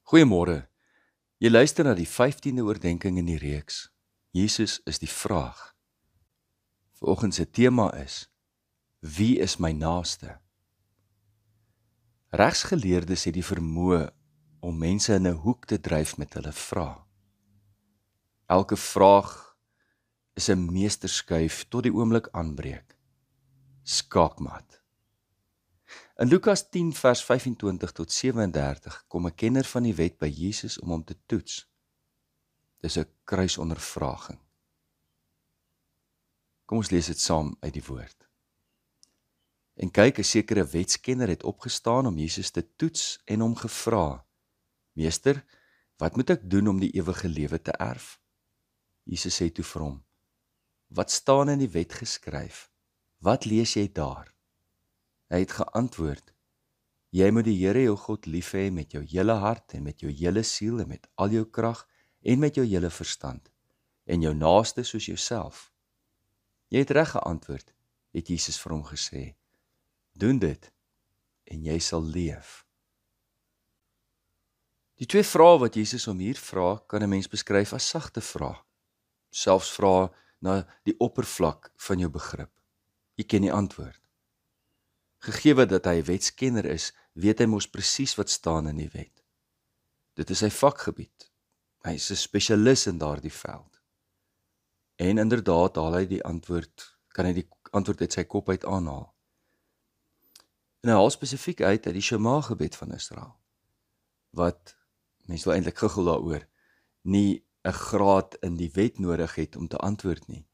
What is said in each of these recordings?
Goeiemôre. Jy luister na die 15de oordeenking in die reeks. Jesus is die vraag. Vanoggend se tema is: Wie is my naaste? Regsgeleerdes het die vermoë om mense in 'n hoek te dryf met hulle vrae. Elke vraag is 'n meesterskuif tot die oomblik aanbreek. Skaakmat. In Lukas 10 vers 25 tot 37 kom 'n kenner van die wet by Jesus om hom te toets. Dis 'n kruisondervraging. Kom ons lees dit saam uit die woord. En kyk, 'n sekere wetskenner het opgestaan om Jesus te toets en hom gevra: Meester, wat moet ek doen om die ewige lewe te erf? Jesus sê toe vir hom: Wat staan in die wet geskryf? Wat lees jy daar? Hy het geantwoord: Jy moet die Here jou God lief hê met jou hele hart en met jou hele siel en met al jou krag en met jou hele verstand, en jou naaste soos jouself. Jy het reg geantwoord, het Jesus vir hom gesê. Doen dit en jy sal leef. Die twee vrae wat Jesus hom hier vra, kan 'n mens beskryf as sagte vrae. Selfs vrae na die oppervlak van jou begrip. Jy ken die antwoord. Gegeewe dat hy 'n wetskenner is, weet hy mos presies wat staan in die wet. Dit is sy vakgebied. Hy is 'n spesialis in daardie veld. En inderdaad kan hy die antwoord uit sy kop uit aanhaal. En hy haal spesifiek uit die Shema gebed van Israel, wat, mens wil eintlik guggel daaroor, nie 'n graad in die wet nodig het om te antwoord nie.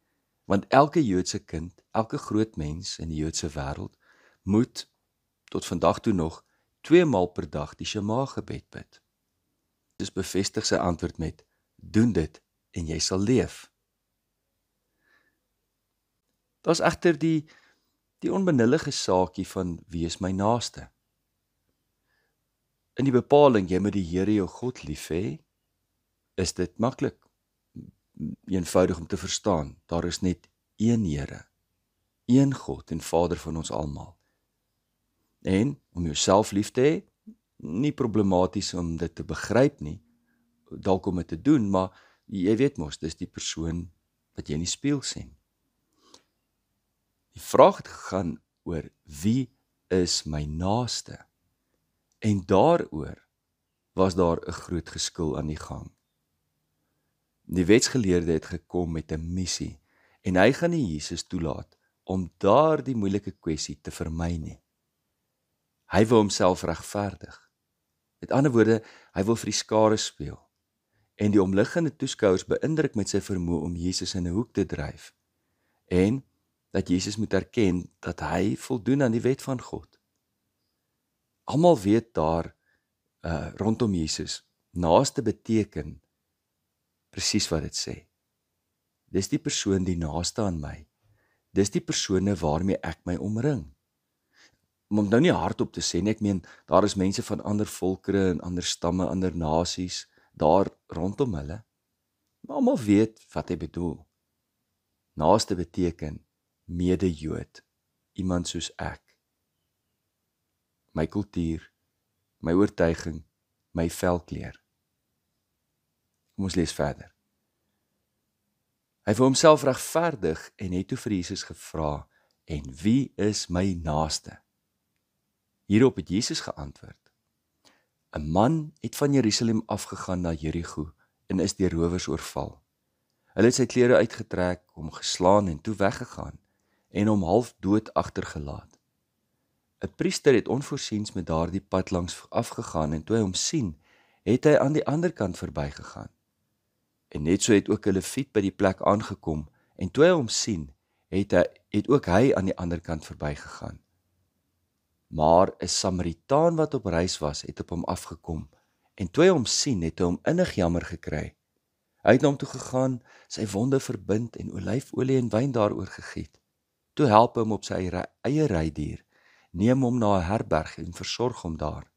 Want elke Joodse kind, elke groot mens in die Joodse wêreld, moet, tot vandag toe nog, 2 maal per dag die Shema gebed bid. Dus bevestig sy antwoord met: Doen dit en jy sal leef. Daar's egter die onbenullige saakie van wie is my naaste. In die bepaling, jy moet die Here jou God lief hê, is dit maklik, eenvoudig om te verstaan. Daar is net een Here, een God en Vader van ons almal. En om jouself lief te hê, nie problematies om dit te begryp nie, dalk om dit te doen, maar jy weet mos, dis die persoon wat jy in die spieël sien. Die vraag het gegaan oor wie is my naaste? En daaroor was daar 'n groot geskil aan die gang. Die wetsgeleerde het gekom met 'n missie en hy gaan nie Jesus toelaat om daardie moeilike kwessie te vermy nie. Hy wil homself regverdig. Met ander woorde, hy wil vir die skare speel en die omliggende toeskouers beïndruk met sy vermoë om Jesus in 'n hoek te dryf en dat Jesus moet erken dat hy voldoen aan die wet van God. Almal weet daar rondom Jesus, naaste beteken presies wat dit sê. Dis die persoon die naaste aan my. Dis die persone waarmee ek my omring. Om nou nie hardop te sê nie, ek meen, daar is mense van ander volkere en ander stamme, ander nasies, daar rondom hulle. Maar almal weet wat hy bedoel. Naaste beteken mede-Jood, iemand soos ek. My kultuur, my oortuiging, my velkleur. Kom ons lees verder. Hy wil homself regverdig en het toe vir Jesus gevra, en wie is my naaste? Hierop het Jesus geantwoord: 'n man het van Jerusalem afgegaan na Jerigo en is deur rowers oorval. Hulle het sy klere uitgetrek, hom geslaan en toe weggegaan en hom half dood agtergelaat. 'n Priester het onvoorsiens met daardie pad langs afgegaan en toe hy hom sien, het hy aan die ander kant verbygegaan. En net so het ook 'n Lewiet by die plek aangekom en toe hy hom sien, het ook hy aan die ander kant verbygegaan. Maar 'n Samaritaan wat op reis was, het op hom afgekom en toe hy hom sien, het hy hom innig jammer gekry. Hy het na hom toe gegaan, sy wonde verbind en olyfolie en wyn daaroor gegiet. Toe help hom op sy eie rydier, neem hom na 'n herberg en versorg hom daar.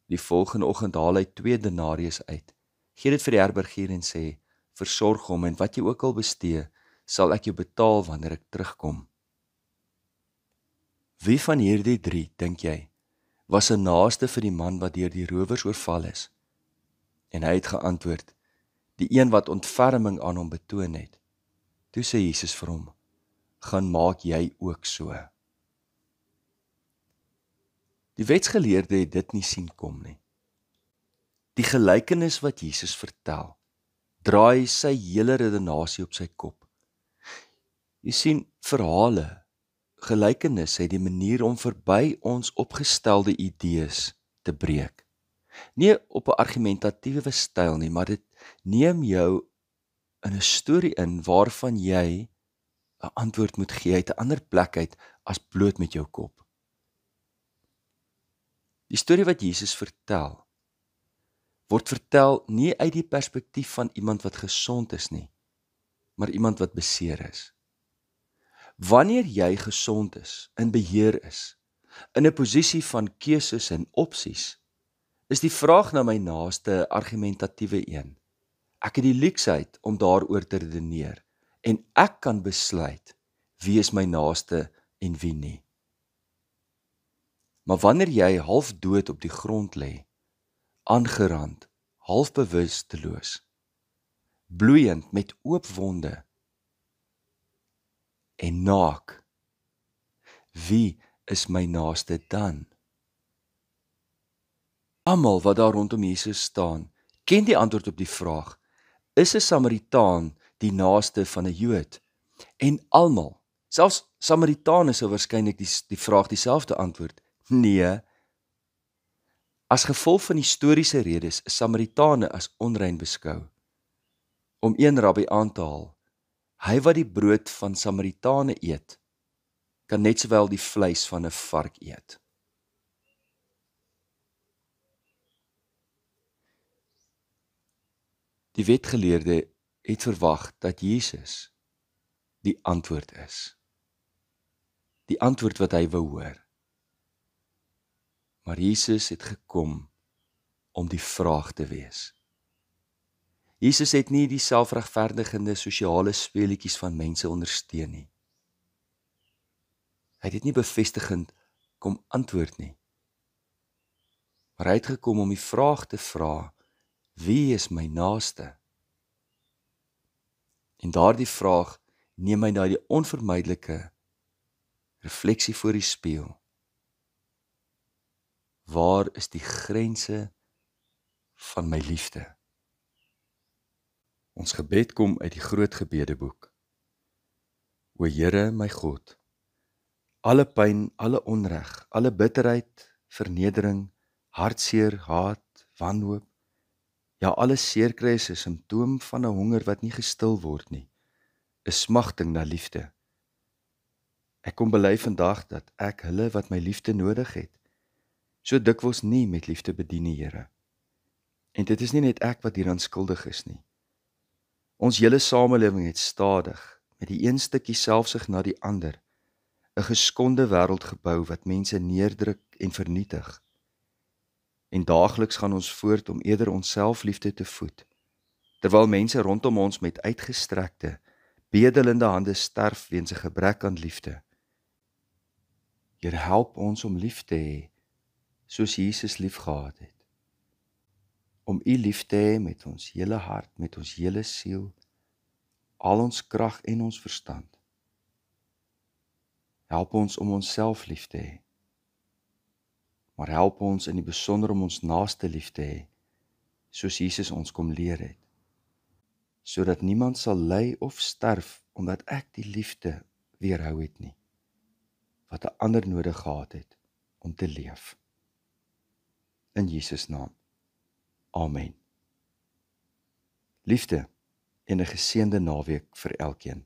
Die volgende oggend haal hy 2 denarius uit, gee dit vir die herbergier en sê: versorg hom en wat jy ook al bestee, sal ek jou betaal wanneer ek terugkom. Wie van hierdie 3, dink jy, was 'n naaste vir die man wat deur die rowers oorval is? En hy het geantwoord, die een wat ontferming aan hom betoon het. Toe sê Jesus vir hom, gaan maak jy ook so. Die wetsgeleerde het dit nie sien kom nie. Die gelykenis wat Jesus vertel, draai sy hele redenasie op sy kop. Jy sien, verhale, gelykenis het die manier om verby ons opgestelde idees te breek. Nie op 'n argumentatiewe styl nie, maar dit neem jou in 'n storie in waarvan jy 'n antwoord moet gee uit 'n ander plek uit as bloot met jou kop. Die storie wat Jesus vertel, word vertel nie uit die perspektief van iemand wat gesond is nie, maar iemand wat beseer is. Wanneer jy gesond is, in beheer is, in 'n posisie van keuses en opsies, is die vraag na my naaste 'n argumentatiewe een. Ek het die luksheid om daaroor te redeneer en ek kan besluit wie is my naaste en wie nie. Maar wanneer jy half dood op die grond lê, aangerand, half bewusteloos, bloeiend met oop wonde en naak, wie is my naaste dan? Almal wat daar rondom Jesus staan, ken die antwoord op die vraag, is 'n Samaritaan die naaste van 'n Jood? En almal, selfs Samaritane sou waarskynlik die vraag dieselfde antwoord, nee. As gevolg van historiese redes is Samaritane as onrein beskou. Om een rabbi aan te haal, hy wat die brood van Samaritane eet, kan net sowel die vleis van 'n vark eet. Die wetgeleerde het verwag dat Jesus die antwoord is. Die antwoord wat hy wou hoor. Maar Jesus het gekom om die vraag te wees. Jesus het nie die selfregverdigende sosiale speletjies van mense ondersteun nie. Hy het dit nie bevestigend kom antwoord nie. Maar hy het gekom om die vraag te vra, wie is my naaste? En daardie vraag neem my na die onvermydelike refleksie voor die spieël. Waar is die grense van my liefde? Ons gebed kom uit die groot gebedeboek. O Here, my God, alle pyn, alle onreg, alle bitterheid, vernedering, hartseer, haat, wanhoop, ja, alle seerkry is 'n simptoom van 'n honger wat nie gestil word nie, 'n smagting na liefde. Ek kom bely vandag dat ek hulle wat my liefde nodig het, so dikwels nie met liefde bedien nie, Here. En dit is nie net ek wat hieraan skuldig is nie. Ons hele samelewing het stadig, met die een stukkie selfsug na die ander, 'n geskonde wêreld gebou wat mense neerdruk en vernietig. En daagliks gaan ons voort om eerder ons selfliefde te voed, terwyl mense rondom ons met uitgestrekte, bedelende hande sterf weens 'n gebrek aan liefde. Here, help ons om lief te hê, soos Jesus lief gehad het. Om U lief te hê met ons hele hart, met ons hele siel, al ons krag en ons verstand. Help ons om onsself lief te hê. Maar help ons in die besonder om ons naaste lief te hê, soos Jesus ons kom leer het, sodat niemand sal ly of sterf, omdat ek die liefde weerhou het nie, wat 'n ander nodig gehad het om te leef. In Jesus naam. Amen. Liefde en 'n geseënde naweek vir elkeen.